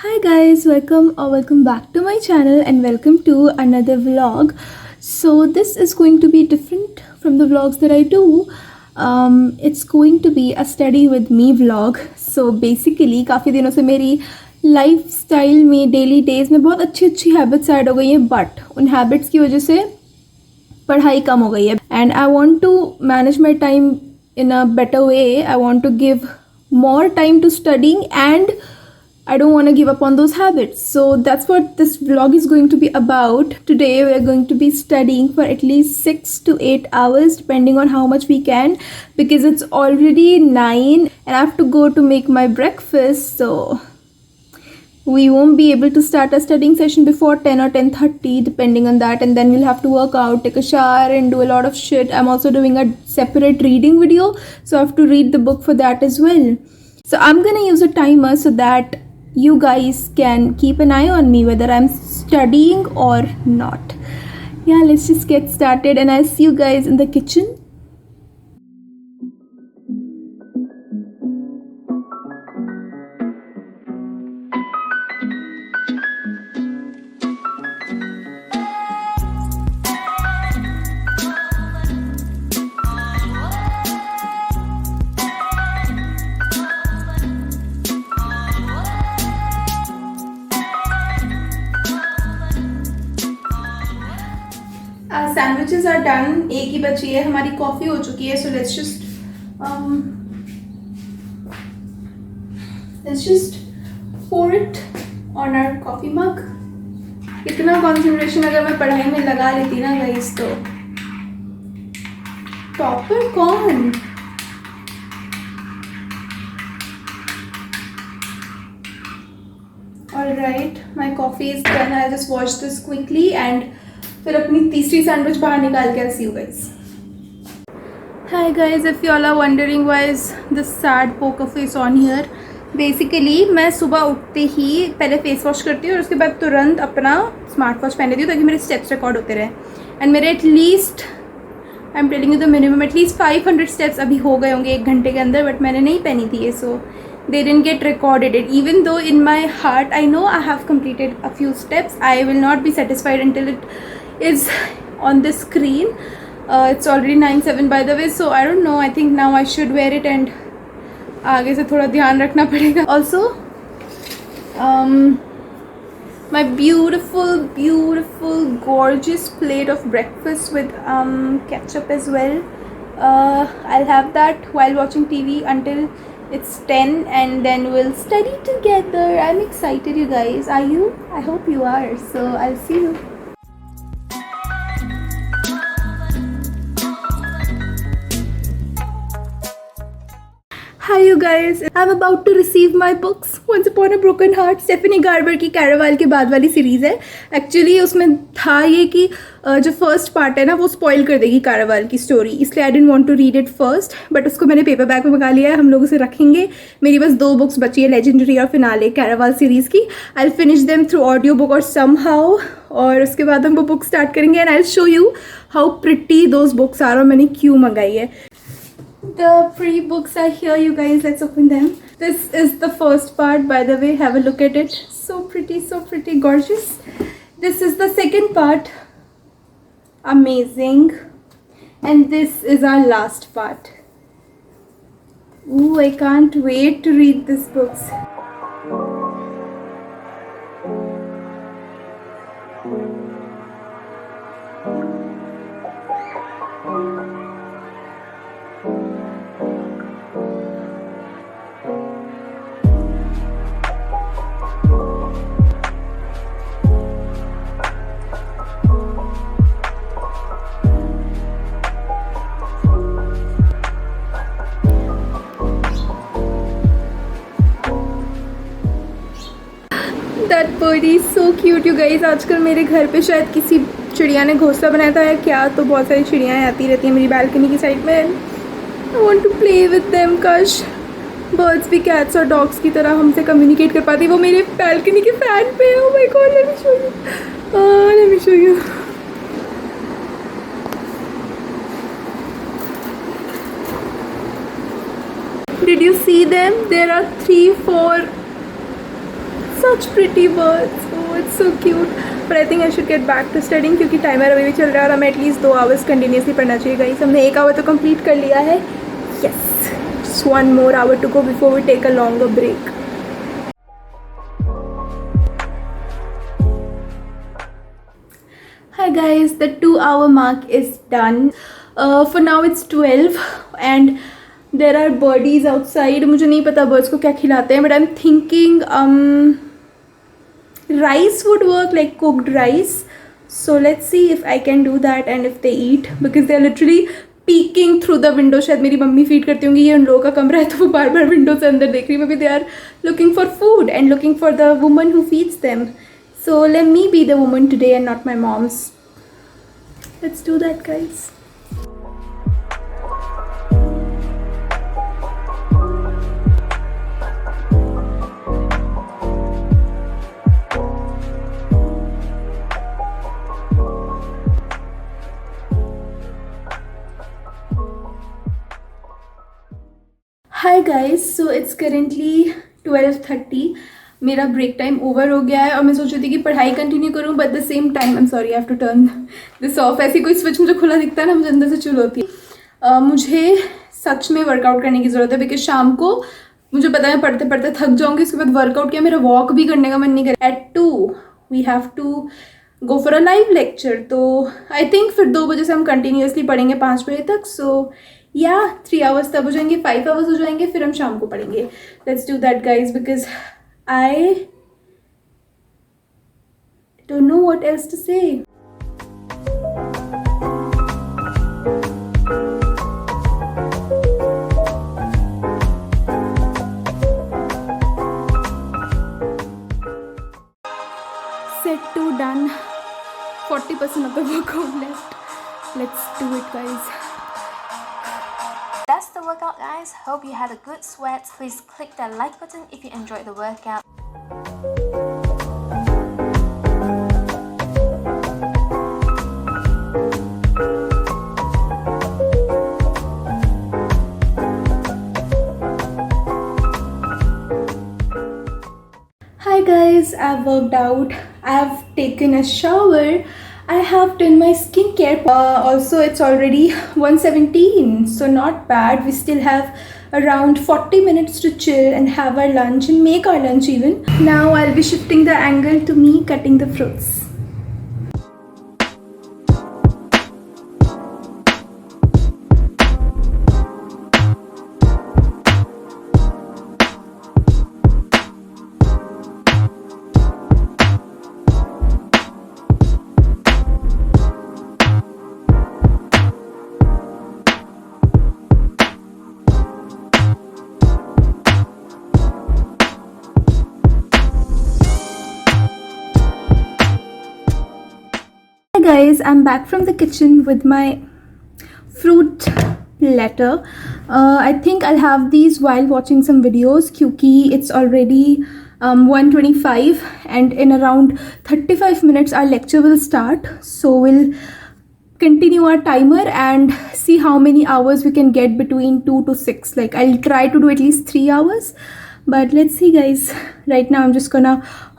Hi guys, welcome back to my channel and welcome to another vlog. So this is going to be different from the vlogs that I do. It's going to be a study with me vlog. So basically काफ़ी दिनों से मेरी lifestyle में daily days में बहुत अच्छी अच्छी habits add हो गई हैं, बट उन हैबिट्स की वजह से पढ़ाई कम हो गई है. And I want to manage my time in a better way. I want to give more time to studying, and I don't want to give up on those habits. So that's what this vlog is going to be about. Today we are going to be studying for at least 6 to 8 hours depending on how much we can, because it's already 9 and I have to go to make my breakfast. So we won't be able to start a studying session before 10 or 10:30 depending on that, and then we'll have to work out, take a shower and do a lot of shit. I'm also doing a separate reading video, so I have to read the book for that as well. So I'm gonna use a timer so that you guys can keep an eye on me whether I'm studying or not. Yeah, let's just get started and I'll see you guys in the kitchen. Sandwiches are done. एक ही बची है, हमारी coffee हो चुकी है. So let's just pour it on our coffee mug. इतना concentration अगर मैं पढ़ाई में लगा लेती ना गाइस, तो टॉपर कौन? Alright, my coffee is done. I'll just wash this quickly and फिर अपनी तीसरी सैंडविच बाहर निकाल के see you guys. Hi guys, if you all are wondering why is this sad poker face on here, basically मैं सुबह उठते ही पहले फेस वॉश करती हूँ और उसके बाद तुरंत अपना स्मार्ट वॉच पहन लेती हूँ ताकि मेरे स्टेप्स रिकॉर्ड होते रहे. एंड मेरे at least I am telling you the minimum at least 500 steps अभी हो गए होंगे 1 घंटे के अंदर, बट मैंने नहीं पहनी थी ये, सो they didn't get recorded it. Even though in my heart I know I have completed a few steps, I will not be satisfied until it is on the screen. It's already 9:07 by the way, so I don't know, I think now I should wear it and आगे से थोड़ा ध्यान रखना पड़ेगा. Also my beautiful gorgeous plate of breakfast with ketchup as well. I'll have that while watching TV until it's 10 and then we'll study together. I'm excited, you guys. Are you? I hope you are. So I'll see you. Hi you guys, I'm about to receive my books. Once Upon a Broken Heart, Stephanie Garber की Caraval के बाद वाली series है. Actually उसमें था ये कि जो फर्स्ट पार्ट है ना वो स्पॉइल कर देगी कैरावाल की स्टोरी, इसलिए I didn't want to read it first, but उसको मैंने पेपर बैग में मंगा लिया है. हम लोग उसे रखेंगे. मेरी बस 2 बुक्स बची है, लेजेंडरी और फिनाले कैरावाल सीरीज़ की. I will finish them through audio book और समहाउ, और उसके बाद हम वो बुक स्टार्ट करेंगे and I will show you how pretty those books are और मैंने क्यों मंगाई है. The free books are here, you guys. Let's open them. This is the first part, by the way. Have a look at it. So pretty, gorgeous. This is the second part. Amazing. And this is our last part. Ooh, I can't wait to read these books. That birdie is so cute, you guys. आजकल मेरे घर पे शायद किसी चिड़िया ने घोंसला बनाया था क्या, तो बहुत सारी चिड़ियाँ आती रहती हैं मेरी बालकनी की साइड में. I want to play with them. काश बर्ड्स भी कैट्स और डॉग्स की तरह हमसे कम्युनिकेट कर पाती. वो मेरे बालकनी के फैन पे है. Oh my God, let me show you. Did you see them? There are 3, 4 such pretty birds. Oh, it's so cute. But I think I should get back to studying क्योंकि timer अभी भी चल रहा है और हमें एटलीस्ट 2 आवर्स कंटिन्यूसली पढ़ना चाहिए गाइस. हमने 1 आवर तो कंप्लीट कर लिया है. Yes, just 1 more hour to go before we take a longer break. Hi guys, the 2-hour mark is done. For now it's 12 and there are birdies outside. मुझे नहीं पता birds को क्या खिलाते हैं, but I'm thinking rice would work, like cooked rice. So let's see if I can do that and if they eat, because they're literally peeking through the window. शायद मेरी mummy feed करती होंगी, ये उन लोगों का कमरा है तो वो बार बार विंडो से अंदर देख रही है. Maybe they are looking for food and looking for the woman who feeds them. So let me be the woman today and not my mom's. Let's do that, guys. Hi guys, so it's currently 12:30. मेरा break time over हो गया है और मैं सोच रही थी कि पढ़ाई कंटिन्यू करूं, but the same time I am sorry, I have to turn this off. ऐसी कोई स्विच मुझे खुला दिखता है ना, मुझे अंदर से चिल होती है. मुझे सच में वर्कआउट करने की ज़रूरत है, बिकॉज शाम को मुझे पता है मैं पढ़ते पढ़ते थक जाऊंगी. उसके बाद वर्कआउट किया, मेरा वॉक भी करने का मन नहीं करे. At 2 we have to go for a live lecture. तो आई थिंक फिर 2 बजे से हम कंटिन्यूसली पढ़ेंगे 5 बजे तक. सो या 3 आवर्स तब हो जाएंगे, 5 आवर्स हो जाएंगे, फिर हम शाम को पढ़ेंगे. Let's do that guys, because I don't know what else to say. Set 2 done. 40% of the workout left. Let's do it, guys. That's the workout, guys. Hope you had a good sweat. Please click that like button if you enjoyed the workout. Hi guys, I've worked out, I've taken a shower, I have done my skincare. Also it's already 1:17, so not bad. We still have around 40 minutes to chill and have our lunch and make our lunch even. Now I'll be shifting the angle to me cutting the fruits. Guys, I'm back from the kitchen with my fruit platter. I think I'll have these while watching some videos क्योंकि it's already 1:25 and in around 35 minutes our lecture will start. So we'll continue our timer and see how many hours we can get between 2 to 6. Like I'll try to do at least 3 hours. But let's see guys. Right now I'm just gonna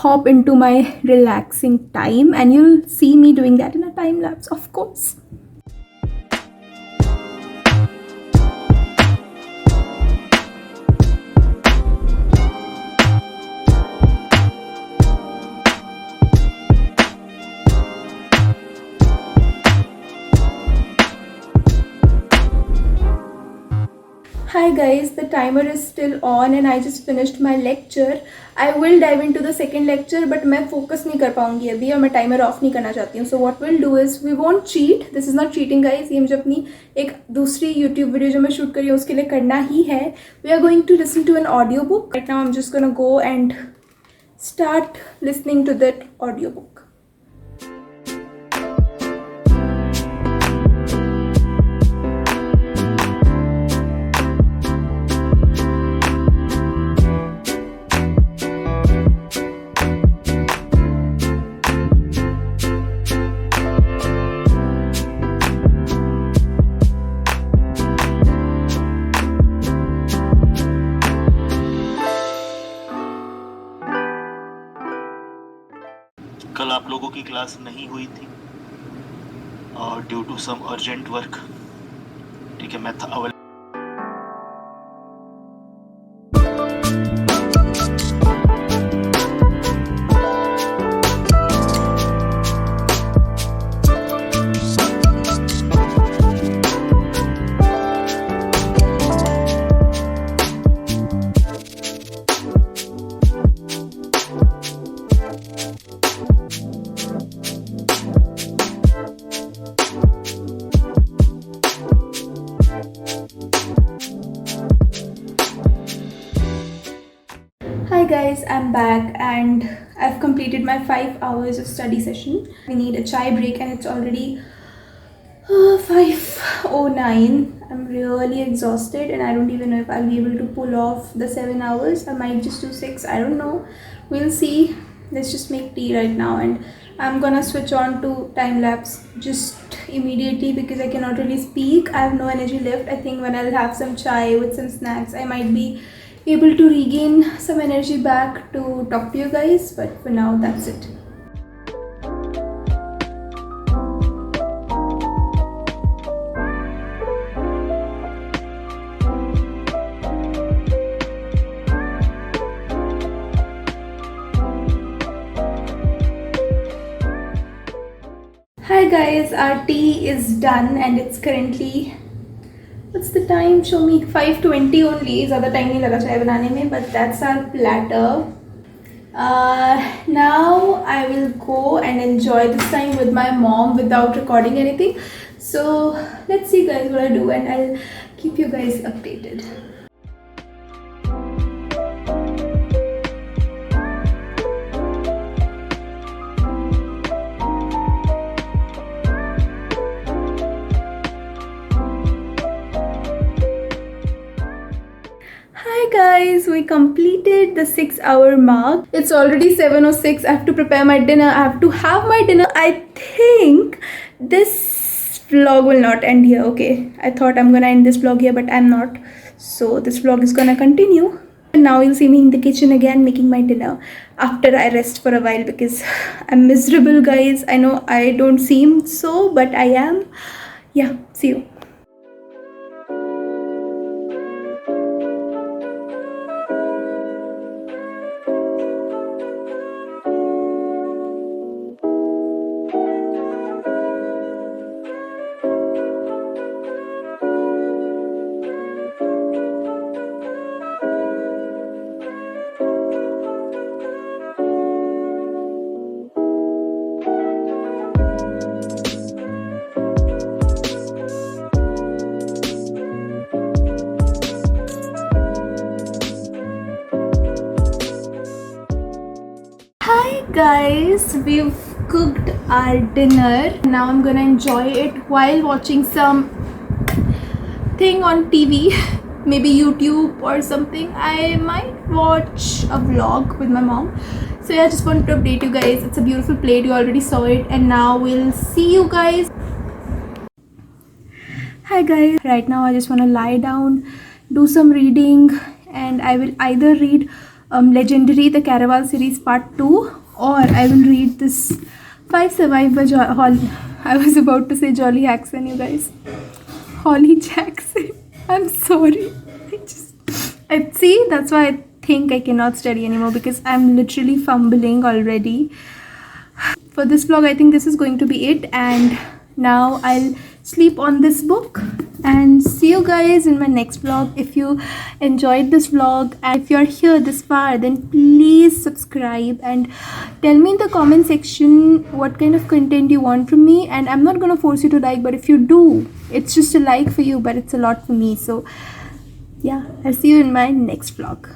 hop into my relaxing time and you'll see me doing that in a time lapse, of course. Hi guys, the timer is still on and I just finished my lecture. I will dive into the second lecture but मैं focus नहीं कर पाऊंगी अभी और मैं timer off नहीं करना चाहती हूँ. So what we'll do is we won't cheat. This is not cheating guys. ये मुझे अपनी एक दूसरी YouTube वीडियो जो मैं शूट करी हूँ उसके लिए करना ही है. We are going to listen to an audio book. Right now I'm just gonna go and start listening to that audio book. कल आप लोगों की क्लास नहीं हुई थी और due to some urgent work, ठीक है, मैं था available. Hi guys, I'm back and I've completed my 5 hours of study session. We need a chai break and it's already 5:09. I'm really exhausted and I don't even know if I'll be able to pull off the 7 hours. I might just do 6, I don't know. We'll see. Let's just make tea right now and I'm gonna switch on to time lapse just immediately because I cannot really speak. I have no energy left. I think when I'll have some chai with some snacks, I might be able to regain some energy back to talk to you guys, but for now that's it. Hi guys, our tea is done and it's currently, what's the time? Show me. 5:20 only. ज़्यादा time नहीं लगा चाय बनाने में, but that's our platter. Now I will go and enjoy this time with my mom without recording anything. So let's see guys what I do and I'll keep you guys updated. Hi guys, we completed the 6-hour mark. It's already 7:06. I have to prepare my dinner. I have to have my dinner. I think this vlog will not end here. Okay, I thought I'm gonna end this vlog here, but I'm not. So this vlog is gonna continue. And now you'll see me in the kitchen again making my dinner after I rest for a while because I'm miserable, guys. I know I don't seem so, but I am. Yeah, see you. Hi guys, we've cooked our dinner. Now I'm gonna enjoy it while watching some thing on TV, maybe YouTube or something. I might watch a vlog with my mom. So yeah, just wanted to update you guys. It's a beautiful plate, you already saw it, and now we'll see you guys. Hi guys, right now I just want to lie down, do some reading, and I will either read Legendary, the Caraval series part 2, or I will read this 5 Survive by I was about to say Jolly Jackson, you guys. Holly Jackson. I'm sorry. I see, that's why I think I cannot study anymore because I'm literally fumbling already. For this vlog, I think this is going to be it, and now I'll sleep on this book and see you guys in my next vlog. If you enjoyed this vlog and if you're here this far, then please subscribe and tell me in the comment section what kind of content you want from me. And I'm not gonna force you to like, but if you do, it's just a like for you, but it's a lot for me. So yeah, I'll see you in my next vlog.